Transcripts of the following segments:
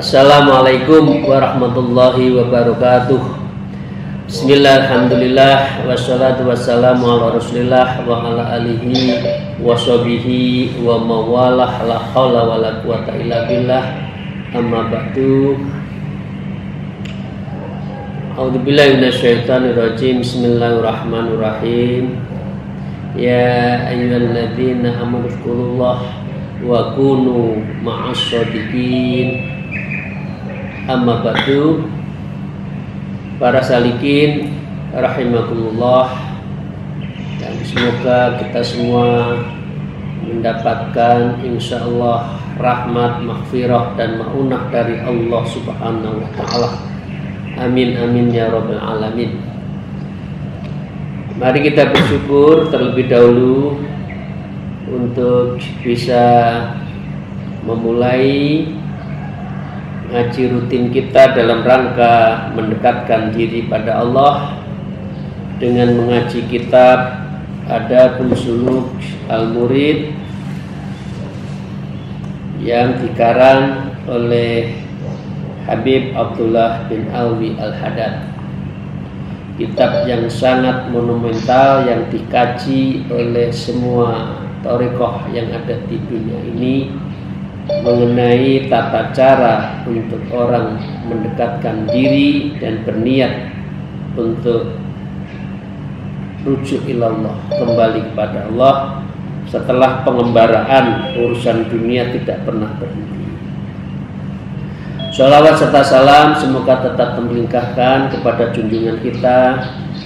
Assalamualaikum warahmatullahi wabarakatuh. Bismillah, alhamdulillah, wassalatu wassalamu ala rasulillah wa ala alihi wa sahbihi wa mawalah, la hawla wa la quwata illa billah, amma ba'du. A'udzubillahi minasyaitonir rajim. Bismillahirrahmanirrahim. Ya ayyuhalladzina amanu dzkurullaha wa kunu ma'as shodiqin. Amma ba'du. Para salikin rahimakumullah, dan semoga kita semua mendapatkan insyaallah rahmat, maghfirah dan maunah dari Allah Subhanahu wa taala. Amin amin ya rabbal alamin. Mari kita bersyukur terlebih dahulu untuk bisa memulai ngaji rutin kita dalam rangka mendekatkan diri pada Allah dengan mengaji kitab Adabul Suluk Al-Murid yang dikarang oleh Habib Abdullah bin Alwi Al-Haddad. Kitab yang sangat monumental yang dikaji oleh semua thariqah yang ada di dunia ini mengenai tata cara untuk orang mendekatkan diri dan berniat untuk rujuk ilallah, kembali kepada Allah setelah pengembaraan urusan dunia tidak pernah berhenti. Sholawat serta salam semoga tetap terlimpahkan kepada junjungan kita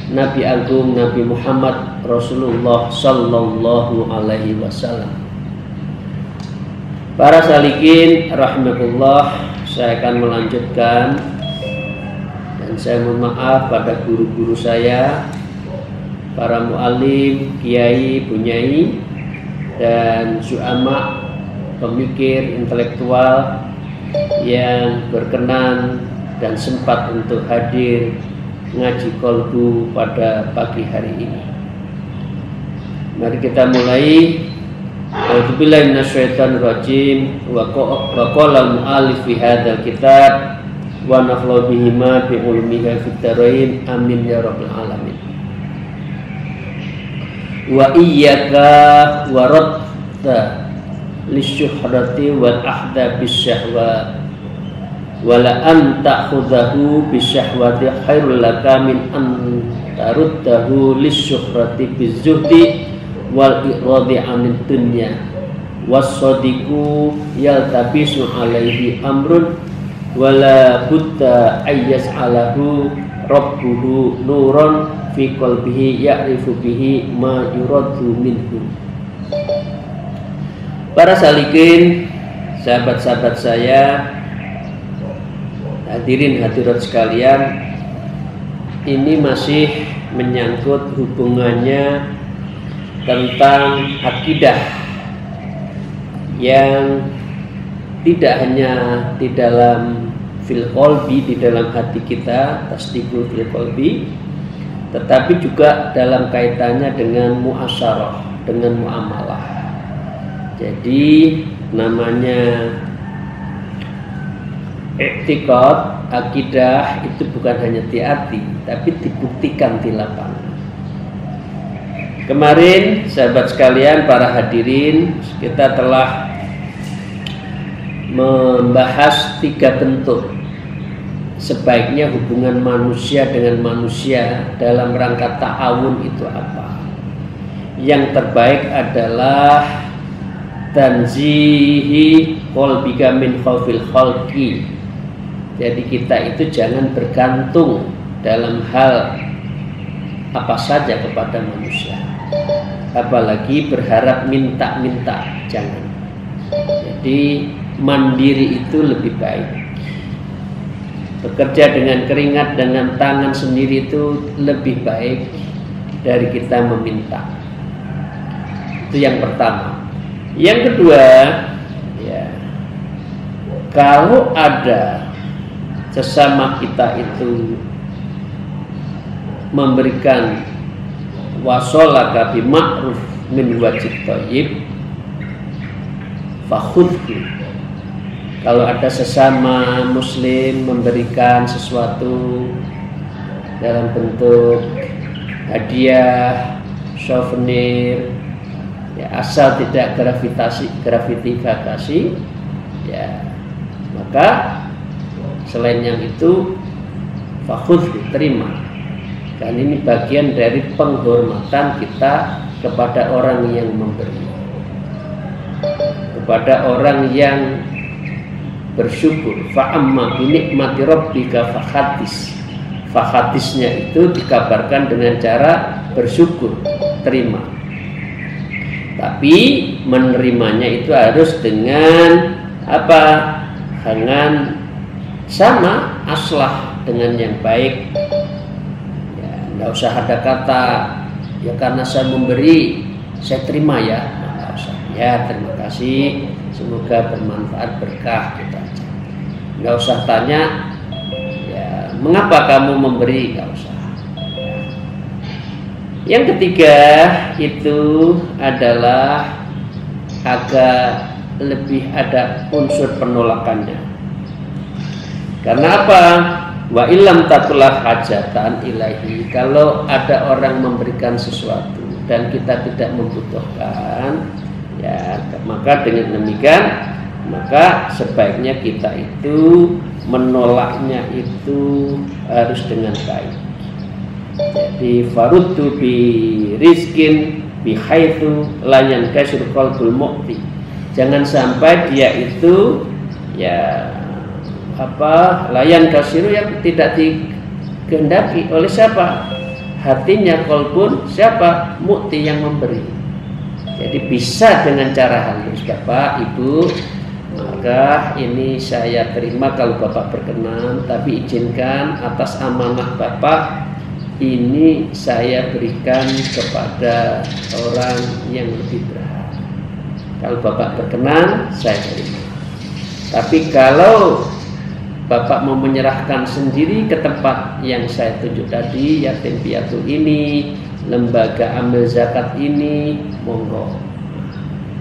Nabi Agung Nabi Muhammad Rasulullah Sallallahu Alaihi Wasallam. Para salikin rahimakumullah, saya akan melanjutkan dan saya mohon maaf pada guru-guru saya, para mu'alim, kiai, bunyai dan zu'ama, pemikir intelektual yang berkenan dan sempat untuk hadir ngaji kolbu pada pagi hari ini. Mari kita mulai. A'udzubillahi minasyaitonir rajim. Wa qala al-mu'allif fi hadzal kitab wa nafa'u bihi ma bi ulumihi fid dharain. Amin ya rabbal alamin. Wa iyyaka wa radda lisyuhrati wal ahda bisyahwat wala an ta'khudhahu bisyahwati khairul laka min an taruddahu lisyuhrati bizuhdi wal iradi anid dunya was-sadiqu yaltabisu alaihi amrun wala budda ayyas'alahu rabbuhu nuran fi qalbihi ya'rifu bihi ma yuradu minhu. Para salikin, sahabat-sahabat saya, hadirin hadirat sekalian, ini masih menyangkut hubungannya tentang akidah yang tidak hanya di dalam fil qalbi, di dalam hati kita, tasdiqul fil qalbi, tetapi juga dalam kaitannya dengan muasyarah, dengan muamalah. Jadi namanya i'tiqad, akidah itu bukan hanya di hati, tapi dibuktikan di lapangan. Kemarin sahabat sekalian, para hadirin, kita telah membahas 3 bentuk sebaiknya hubungan manusia dengan manusia dalam rangka ta'awun itu apa. Yang terbaik adalah tanzihi qalbika min khawfil khalqi. Jadi kita itu jangan bergantung dalam hal apa saja kepada manusia, apalagi berharap minta-minta, jangan. Jadi mandiri itu lebih baik. Bekerja dengan keringat, dengan tangan sendiri itu lebih baik dari kita meminta. Itu yang pertama. Yang kedua, ya, kalau ada sesama kita itu memberikan wasolaka bi ma'ruf min wajib thayyib fakhudhu, Kalau ada sesama muslim memberikan sesuatu dalam bentuk hadiah, souvenir, ya, asal tidak gratifikasi, ya, maka selain yang itu fakhudh, diterima. Dan ini bagian dari penghormatan kita kepada orang yang memberi, kepada orang yang bersyukur. Fa'amma binikmati rabbika fahaddits. Fahadditsnya itu dikabarkan dengan cara bersyukur, terima. Tapi menerimanya itu harus dengan apa? Dengan sama, aslah, dengan yang baik. Ya, nggak usah ada kata ya karena saya memberi saya terima ya. Nggak usah. Ya, terima kasih, semoga bermanfaat, berkah, gitu aja. Nggak usah tanya ya mengapa kamu memberi, nggak usah. Yang ketiga itu adalah agak lebih ada unsur penolakannya. Karena apa? Wa illam takulah hajatan ilahi. Kalau ada orang memberikan sesuatu dan kita tidak membutuhkan, ya maka dengan demikian maka sebaiknya kita itu menolaknya itu harus dengan baik. Jadi faruddu bi rizkin bi haitsu la yankasir qalbul mu'ti. Jangan sampai dia itu ya apa layan kasiru yang tidak dikehendaki oleh siapa? Hatinya qalbun siapa? Mu'ti, yang memberi. Jadi bisa dengan cara halus, Bapak, Ibu, maka ini saya terima kalau Bapak berkenan, tapi izinkan atas amanah Bapak ini saya berikan kepada orang yang lebih berhak. Kalau Bapak berkenan, saya terima. Tapi kalau Bapak mau menyerahkan sendiri ke tempat yang saya tunjuk tadi, yatim piatu ini, lembaga ambil zakat ini, monggo.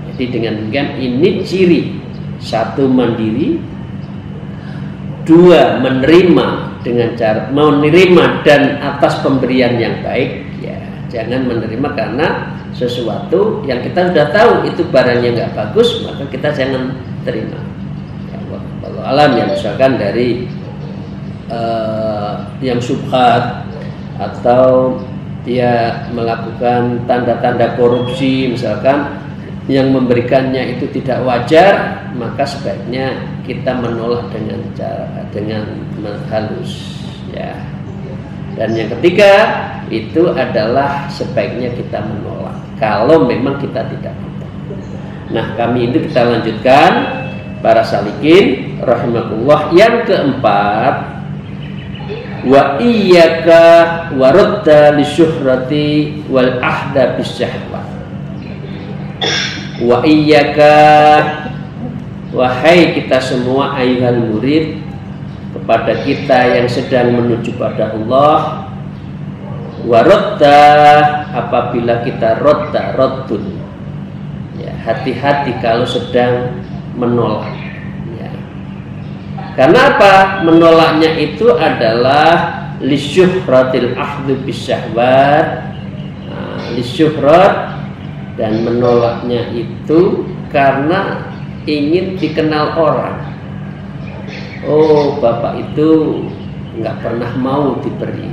Jadi dengan demikian ini ciri: satu, mandiri; dua, menerima dengan cara menerima dan atas pemberian yang baik. Ya, jangan menerima karena sesuatu yang kita sudah tahu itu barangnya nggak bagus, maka kita jangan terima. Kalau alam yang misalkan dari yang syubhat atau dia melakukan tanda-tanda korupsi, misalkan yang memberikannya itu tidak wajar, maka sebaiknya kita menolak dengan cara halus, ya. Dan yang ketiga itu adalah sebaiknya kita menolak kalau memang kita tidak butuh. Nah, kami itu kita lanjutkan para salikin rahimakumullah. Yang keempat, wa iyyaka waradda lisyuhrati wal ahda bisyahwat. Wa iyyaka, wahai kita semua ayyuhal murid, kepada kita yang sedang menuju pada Allah, waradda, apabila kita raddun, ya, hati-hati kalau sedang menolak, ya. Karena apa? Menolaknya itu adalah lisyuhratil ahdu bisyahwat, lisyuhrat, dan menolaknya itu karena ingin dikenal orang. Oh, Bapak itu nggak pernah mau diberi,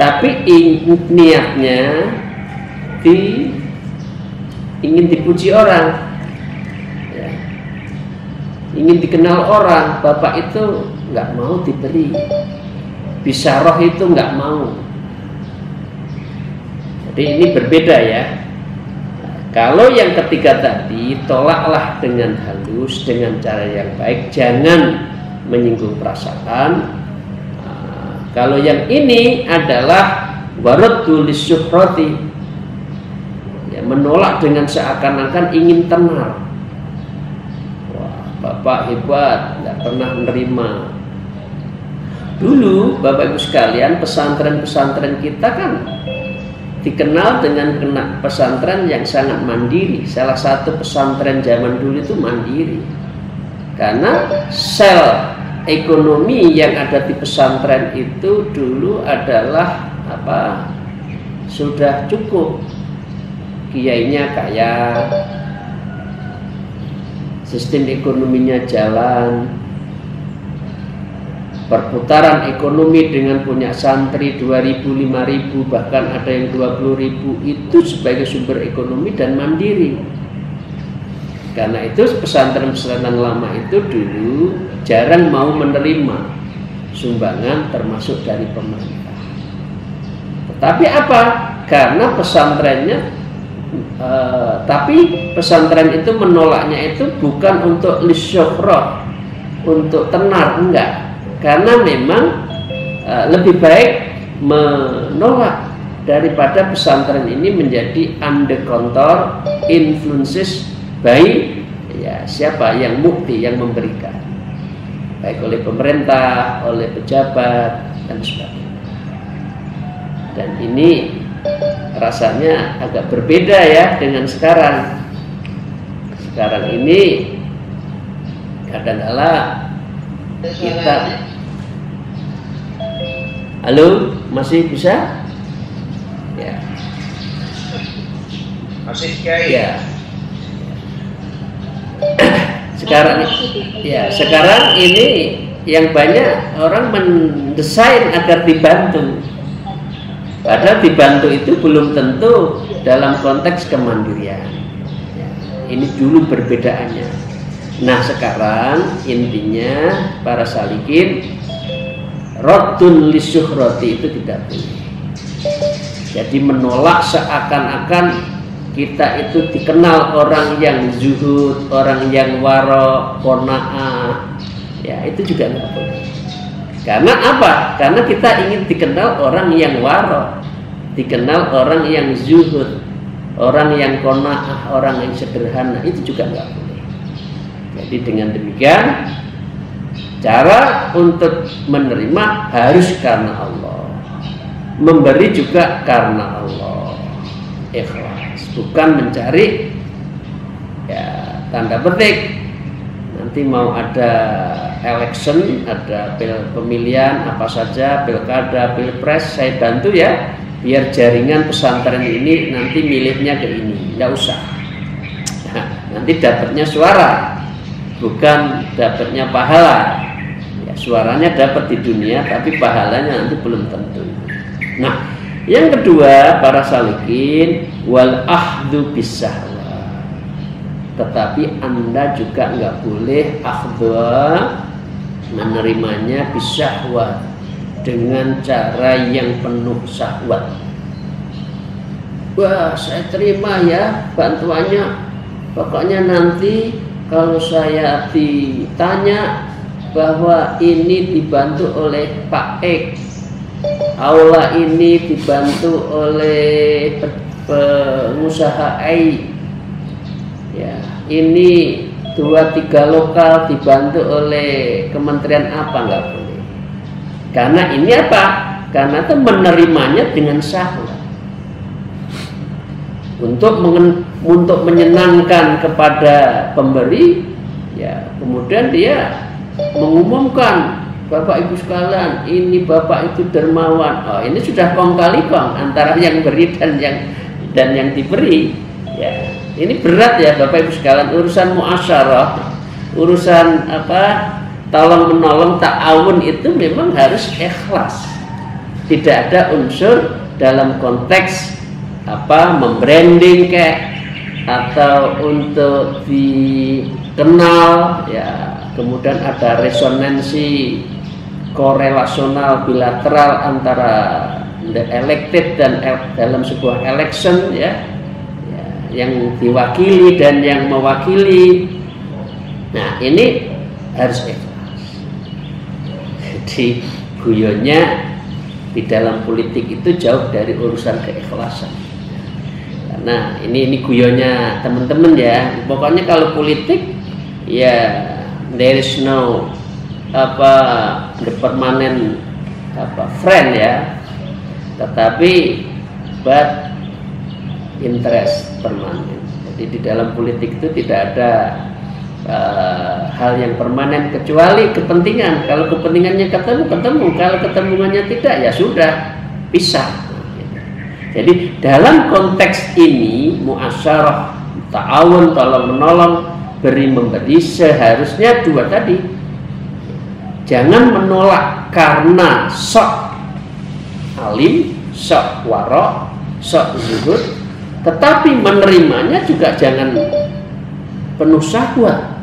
tapi niatnya ingin dipuji orang, ya. Ingin dikenal orang. Bapak itu nggak mau diberi, bisyarah itu nggak mau. Jadi ini berbeda, ya. Kalau yang ketiga tadi, tolaklah dengan halus, dengan cara yang baik, jangan menyinggung perasaan. Kalau yang ini adalah waraddu lisyuhrati, ya, menolak dengan seakan-akan ingin tenar. Wah, Bapak hebat, nggak pernah menerima. Dulu Bapak Ibu sekalian, pesantren-pesantren kita kan dikenal dengan pesantren yang sangat mandiri. Salah satu pesantren zaman dulu itu mandiri. Karena sel ekonomi yang ada di pesantren itu dulu adalah sudah cukup, kiainya kaya, sistem ekonominya jalan, perputaran ekonomi dengan punya santri 2.000, 5.000, bahkan ada yang 20.000 itu sebagai sumber ekonomi dan mandiri. Karena itu pesantren-pesantren lama itu dulu jarang mau menerima sumbangan termasuk dari pemerintah. Tetapi apa? Karena pesantrennya tapi pesantren itu menolaknya itu bukan untuk lisyuhrah, untuk tenar, enggak. Karena memang lebih baik menolak daripada pesantren ini menjadi under control, influences by siapa yang mukti, yang memberikan, baik oleh pemerintah, oleh pejabat dan sebagainya. Dan ini rasanya agak berbeda ya dengan sekarang. Sekarang ini kadang-kala kita, halo, masih bisa? Ya. Masih Kiai. Ya. Sekarang ini yang banyak orang mendesain agar dibantu. Padahal dibantu itu belum tentu dalam konteks kemandirian. Ini dulu perbedaannya. Nah sekarang intinya para salikin, raddun lisyuhrati itu tidak boleh. Jadi menolak seakan-akan kita itu dikenal orang yang zuhud, orang yang waro, qanaah, ya itu juga nggak boleh. Karena apa? Karena kita ingin dikenal orang yang waro, dikenal orang yang zuhud, orang yang qanaah, orang yang sederhana, itu juga nggak boleh. Jadi dengan demikian cara untuk menerima harus karena Allah, memberi juga karena Allah, ikhlas, bukan mencari tanda petik nanti mau ada election, ada pemilihan apa saja, pilkada, pilpres, saya bantu ya biar jaringan pesantren ini nanti milihnya ke ini, nggak usah. Nah, nanti dapatnya suara, bukan dapatnya pahala. Ya, suaranya dapat di dunia, tapi pahalanya nanti belum tentu. Nah, yang kedua para salikin, wal ahdhu bisahwa. Tetapi Anda juga nggak boleh akhdha, menerimanya bisahwa, dengan cara yang penuh syahwat. Wah, saya terima ya bantuannya, pokoknya nanti kalau saya ditanya bahwa ini dibantu oleh Pak X, aula ini dibantu oleh pengusaha A, ya ini 2-3 lokal dibantu oleh kementerian apa, nggak boleh. Karena ini apa? Karena itu menerimanya dengan syahwat untuk menyenangkan kepada pemberi, ya kemudian dia mengumumkan, Bapak Ibu sekalian, ini Bapak itu dermawan. Oh, ini sudah kong kali kong antara yang beri dan yang diberi. Ya, ini berat ya Bapak Ibu sekalian, urusan muasyarah, urusan tolong menolong, ta'awun itu memang harus ikhlas. Tidak ada unsur dalam konteks membranding atau untuk dikenal, ya kemudian ada resonansi korelasional bilateral antara the elected dan dalam sebuah election, ya yang diwakili dan yang mewakili. Nah ini harus ikhlas. Jadi guyonnya di dalam politik itu jauh dari urusan keikhlasan. Karena ini guyonnya teman-teman ya. Pokoknya kalau politik ya there is no the permanent friend ya. Tetapi but interest permanen. Jadi di dalam politik itu tidak ada hal yang permanen kecuali kepentingan. Kalau kepentingannya ketemu, kalau ketemuannya tidak, ya sudah pisah. Jadi dalam konteks ini muasyarah, ta'awun, tolong menolong, beri memberi, seharusnya dua tadi. Jangan menolak karena sok alim, sok warok, sok zuhud, tetapi menerimanya juga jangan penuh syahwat,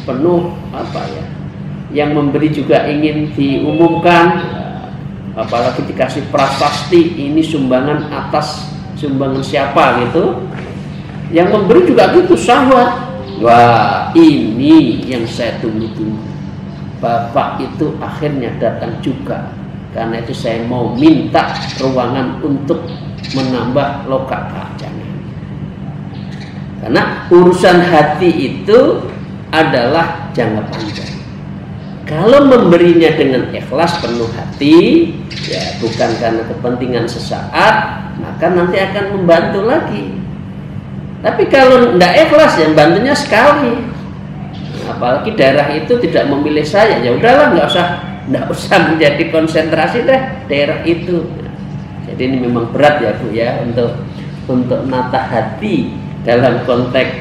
penuh apa ya, yang memberi juga ingin diumumkan, apalagi dikasih prasasti ini sumbangan atas sumbangan siapa gitu, yang memberi juga gitu syahwat. Wah, ini yang saya tunggu-tunggu, Bapak itu akhirnya datang juga, karena itu saya mau minta ruangan untuk menambah lokata. Jangan. Karena urusan hati itu adalah jangka panjang. Kalau memberinya dengan ikhlas penuh hati, ya bukan karena kepentingan sesaat, maka nanti akan membantu lagi. Tapi kalau tidak ikhlas, ya bantunya sekali. Apalagi daerah itu tidak memilih saya, ya udahlah, nggak usah menjadi konsentrasi deh daerah itu. Jadi ini memang berat ya Bu ya untuk nata hati dalam konteks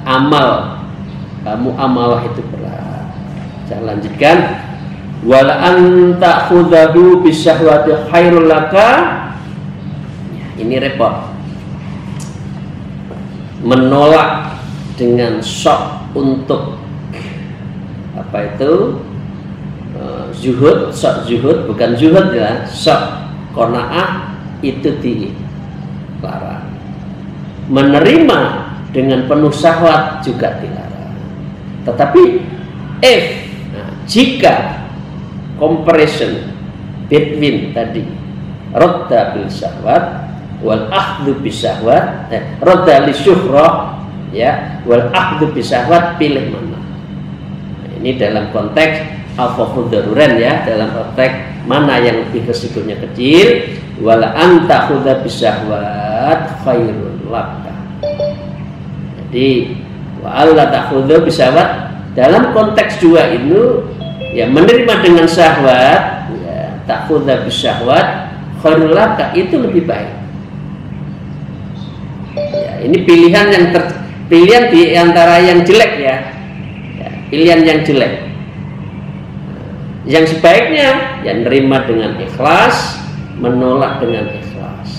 amal, muamalah itu berat. Saya lanjutkan. Wala anta khudahu bisyahwati khairul laka. Ini repot. Menolak dengan sok untuk apa itu zuhud, sok zuhud, bukan zuhud ya, sok qanaah, itu dilarang. Menerima dengan penuh syahwat juga dilarang. Tetapi jika comparison between tadi radda bil syahwat wal akhdhu bisyahwat, radda li syuhrah ya, wal akhdhu bisyahwat, pilih mana? Ini dalam konteks al-fawfu daruran ya, dalam konteks mana yang lebih resikonya kecil. Wala anta khudha bisyahwat khairul laka. Jadi wa alla ta'khudha bisyahwat dalam konteks dua itu ya, menerima dengan syahwat ya, ta'khudha bisyahwat khairul laka, itu lebih baik. Ya, ini pilihan pilihan di antara yang jelek ya, pilihan yang jelek. Yang sebaiknya ya nerima dengan ikhlas, menolak dengan ikhlas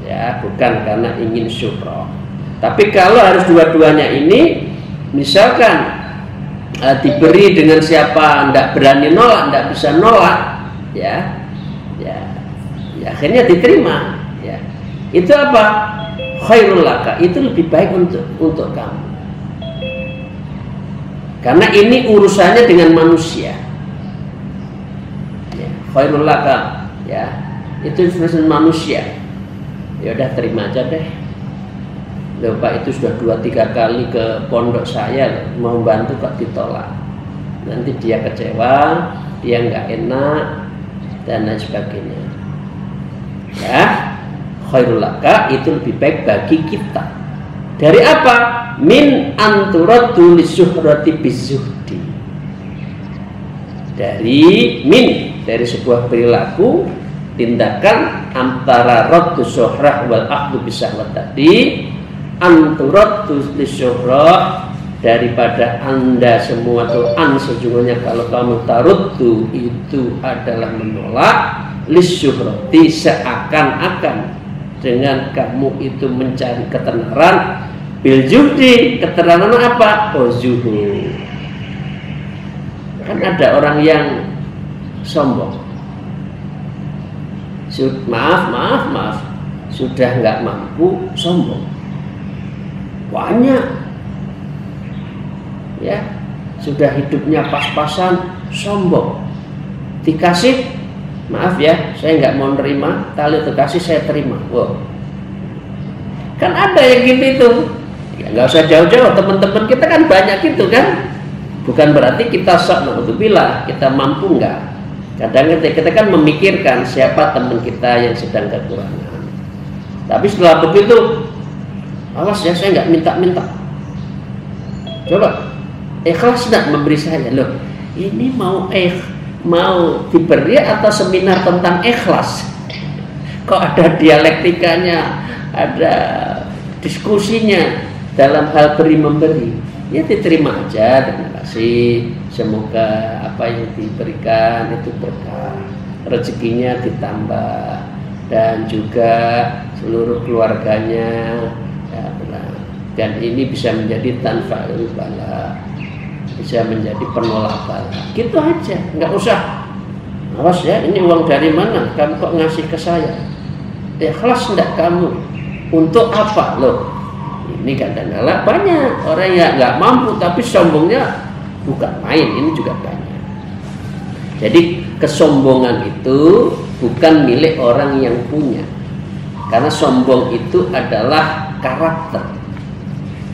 ya, bukan karena ingin syukrah. Tapi kalau harus dua-duanya ini, misalkan diberi dengan siapa tidak berani nolak, tidak bisa nolak ya akhirnya diterima ya, itu apa? Khairul laka, itu lebih baik untuk kamu. Karena ini urusannya dengan manusia. Ya, khairul laka, ya, itu urusan manusia. Ya udah, terima aja deh. Loh, Pak, itu sudah 2-3 kali ke pondok saya, mau bantu kok ditolak. Nanti dia kecewa, dia nggak enak dan lain sebagainya. Ya. Khairul laka itu lebih baik bagi kita. Dari apa? Min anturaddu lisyuhrati bizuhdi. Dari sebuah perilaku, tindakan antara raddu syuhrah wal akhdhu bisyahwat tadi, anturaddu lisyuhrah, daripada Anda semua tuh sejujurnya kalau kamu taruddu itu adalah menolak, lisyuhrati seakan-akan dengan kamu itu mencari ketenaran, biljudi, ketenaran apa? Oh, zuhud. Kan ada orang yang sombong, maaf, sudah nggak mampu, sombong, banyak ya, sudah hidupnya pas-pasan, sombong, dikasih, maaf ya, saya nggak mau nerima, kalau dikasih saya terima. Wow. Kan ada yang gitu itu. Ya, nggak usah jauh-jauh, teman-teman kita kan banyak gitu kan. Bukan berarti kita sok naudzubillah, kita mampu nggak. Kadang kita kan memikirkan siapa teman kita yang sedang kekurangan. Tapi setelah begitu, awas ya, saya nggak minta-minta. Coba ikhlas tidak memberi saya? Loh, ini mau diberi atau seminar tentang ikhlas? Kok ada dialektikanya, ada diskusinya dalam hal beri memberi? Ya diterima aja, terima kasih. Semoga apa yang diberikan itu berkah, rezekinya ditambah, dan juga seluruh keluarganya ya, dan ini bisa menjadi tanfa'ul bala, bisa menjadi penolak bala. Gitu aja, nggak usah awas ya, ini uang dari mana, kamu kok ngasih ke saya? Ikhlas enggak kamu? Untuk apa? Loh, ini kadang-kadang banyak orang yang nggak mampu tapi sombongnya bukan main, ini juga banyak. Jadi kesombongan itu bukan milik orang yang punya, karena sombong itu adalah karakter.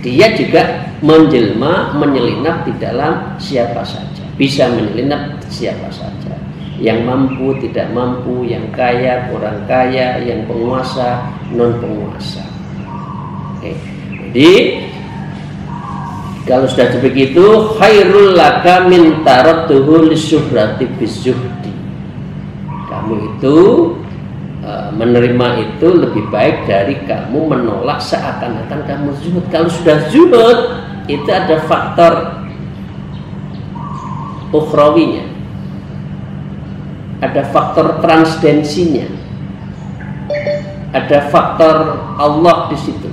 Dia juga menjelma, menyelinap di dalam siapa saja, bisa menyelinap siapa saja, yang mampu, tidak mampu, yang kaya, kurang kaya, yang penguasa, non penguasa. Oke. Jadi kalau sudah begitu, khairul laka min tarattuhu lisyuhrati bizuhdi. Kamu itu menerima itu lebih baik dari kamu menolak seakan-akan kamu zuhud. Kalau sudah zuhud, itu ada faktor ukhrawinya, ada faktor transdensinya, ada faktor Allah di situ.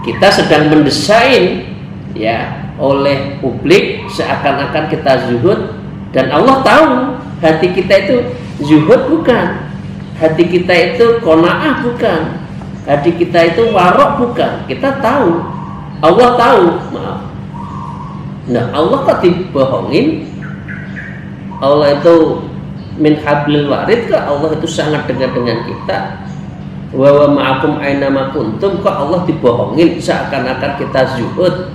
Kita sedang mendesain ya oleh publik seakan-akan kita zuhud, dan Allah tahu hati kita itu zuhud bukan, hati kita itu qanaah bukan, hati kita itu warok bukan. Kita tahu, Allah tahu, maaf. Nah, Allah kok dibohongin? Allah itu min hablil warid, kok Allah itu sangat dekat dengan kita. Wa ma'akum aina ma kuntum, kok Allah dibohongin seakan-akan kita zuhud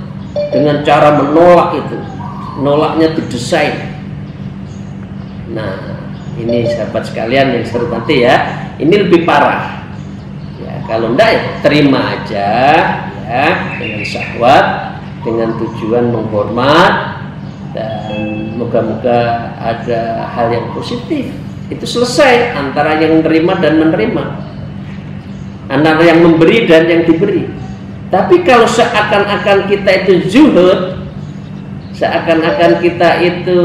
dengan cara menolak itu. Nolaknya didesain. Nah, ini sahabat sekalian yang seru nanti ya, ini lebih parah. Ya, kalau enggak ya terima aja ya dengan syahwat, dengan tujuan menghormat, dan moga-moga ada hal yang positif. Itu selesai antara yang menerima dan menerima, antara yang memberi dan yang diberi. Tapi kalau seakan-akan kita itu zuhud, seakan-akan kita itu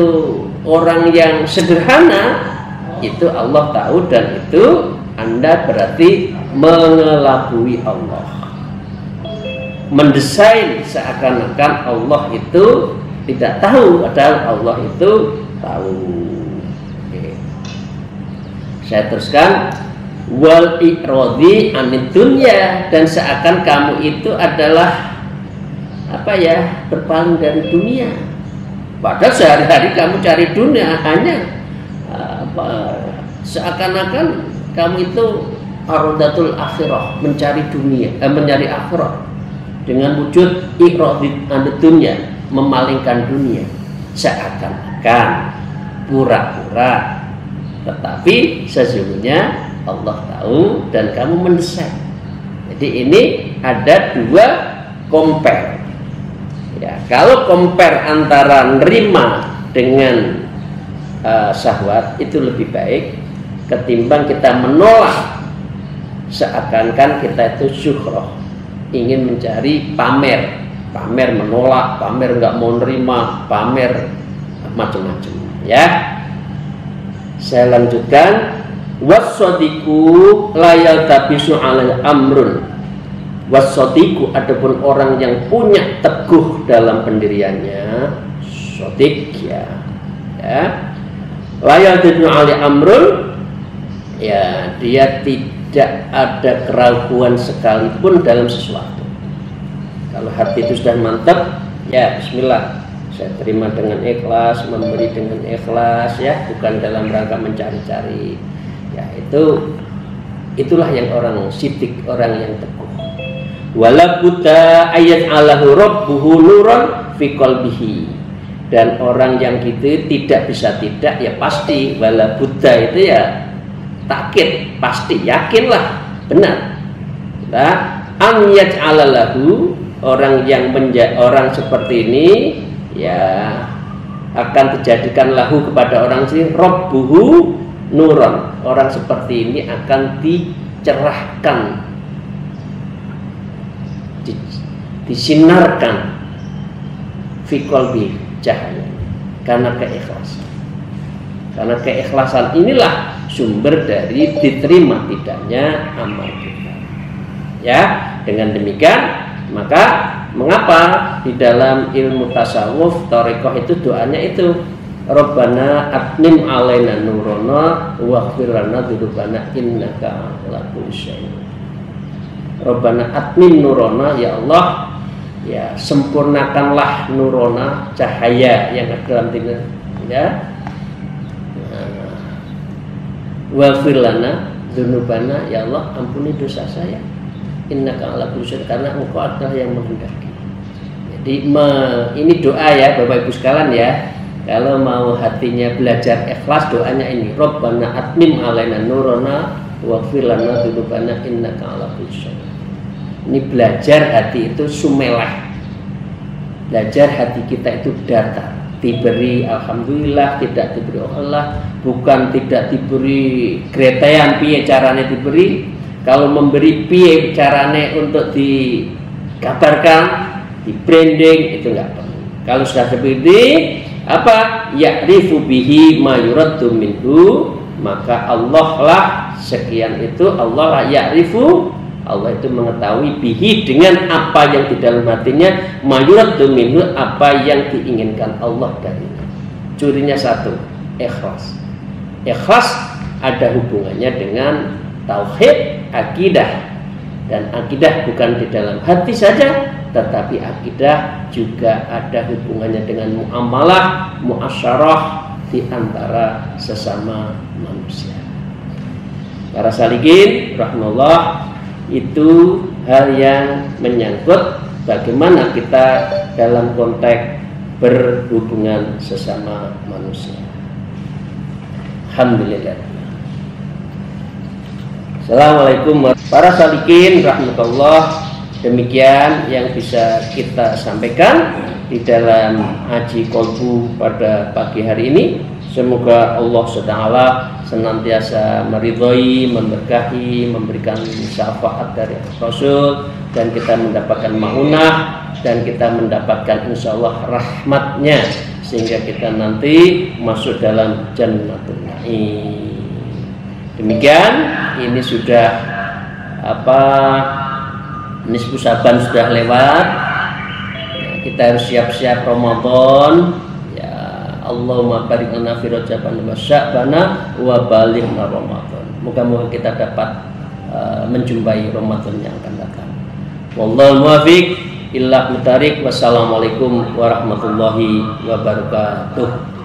orang yang sederhana, itu Allah tahu, dan itu Anda berarti mengelabui Allah, mendesain seakan-akan Allah itu tidak tahu, padahal Allah itu tahu. Oke. Saya teruskan, wal ikrodi anid dunya, dan seakan kamu itu adalah apa ya, berpaling dari dunia, padahal sehari-hari kamu cari dunia, hanya seakan-akan kamu itu aradatul akhirah, mencari dunia, mencari akhirat dengan wujud ikrodi anid dunya, memalingkan dunia, seakan-akan, pura-pura, tetapi sesungguhnya Allah tahu dan kamu mendesain. Jadi ini ada dua compare. Ya, kalau compare antara nerima dengan syahwat itu lebih baik ketimbang kita menolak seakan-akan kita itu syuhroh, ingin mencari pamer, pamer menolak, pamer nggak mau nerima, pamer macam-macam. Ya, saya lanjutkan. Wasodiku layal tabisu alal amrun. Wasodiku, adapun orang yang punya teguh dalam pendiriannya, sodik ya, layal tabisu alal amrun, ya dia tidak ada keraguan sekalipun dalam sesuatu. Kalau hati itu sudah mantap, ya Bismillah, saya terima dengan ikhlas, memberi dengan ikhlas, ya bukan dalam rangka mencari-cari. Ya itulah yang orang sidik, orang yang teguh. Wala buddha ayat alahu rabbuhu nuran fi qalbihi, dan orang yang gitu tidak bisa tidak, ya pasti wala buddha itu ya takkid, pasti yakinlah benar. Nah, an yaj'alalahu orang yang orang seperti ini ya akan dijadikan lahu kepada orang ini rabbuhu nuron. Orang seperti ini akan dicerahkan, disinarkan fi qalbi cahaya karena keikhlasan. Karena keikhlasan inilah sumber dari diterima tidaknya amal kita. Ya, dengan demikian maka mengapa di dalam ilmu tasawuf thariqah itu doanya itu Rabbana atmim alaina nurana waghfir lana dzunubana innaka ala kulli syai'in. Rabbana atmim nurana, ya Allah, ya sempurnakanlah nurona, cahaya yang ada dalam diri, ya. Waghfir lana dzunubana, ya Allah ampuni dosa saya. Innaka ala kulli syai'in, karena Engkau adalah yang menghendaki. Jadi ini doa ya Bapak Ibu sekalian ya. Kalau mau hatinya belajar ikhlas, doanya ini Rabbana atmim alaina nurana waghfir lana dzunubana innaka ala kulli syai'in. Ini belajar hati itu sumelah. Belajar hati kita itu datar, diberi alhamdulillah, tidak diberi Allah, bukan tidak diberi kretean piye carane diberi. Kalau memberi piye carane untuk dikabarkan, di branding itu enggak perlu. Kalau sudah seperti apa? Ya'rifu bihi ma yuraddu minhu, maka Allah lah sekian itu, Allah lah ya'rifu, Allah itu mengetahui bihi dengan apa yang di dalam hatinya, ma yuraddu minhu, apa yang diinginkan Allah darinya. Curinya satu, ikhlas. Ikhlas ada hubungannya dengan tauhid, akidah. Dan akidah bukan di dalam hati saja, tetapi akidah juga ada hubungannya dengan muamalah, muasyarah di antara sesama manusia. Para salikin rahimahullah, itu hal yang menyangkut bagaimana kita dalam konteks berhubungan sesama manusia. Alhamdulillah. Assalamualaikum para salikin rahmatullah. Demikian yang bisa kita sampaikan di dalam Aji Kolbu pada pagi hari ini. Semoga Allah SWT senantiasa meridhoi, memberkahi, memberikan syafaat dari Rasul, dan kita mendapatkan maunah, dan kita mendapatkan insya Allah rahmatnya, sehingga kita nanti masuk dalam Jannatul Na'im. Demikian, ini sudah nisfu Syaban sudah lewat. Kita harus siap-siap Ramadan. Ya, Allahumma barik lana fi Rajaban wa Sya'bana wa balighna Ramadan. Moga-moga kita dapat menjumpai Ramadan yang akan datang. Wallahu muwaffiq illa mutarik. Wassalamualaikum warahmatullahi wabarakatuh.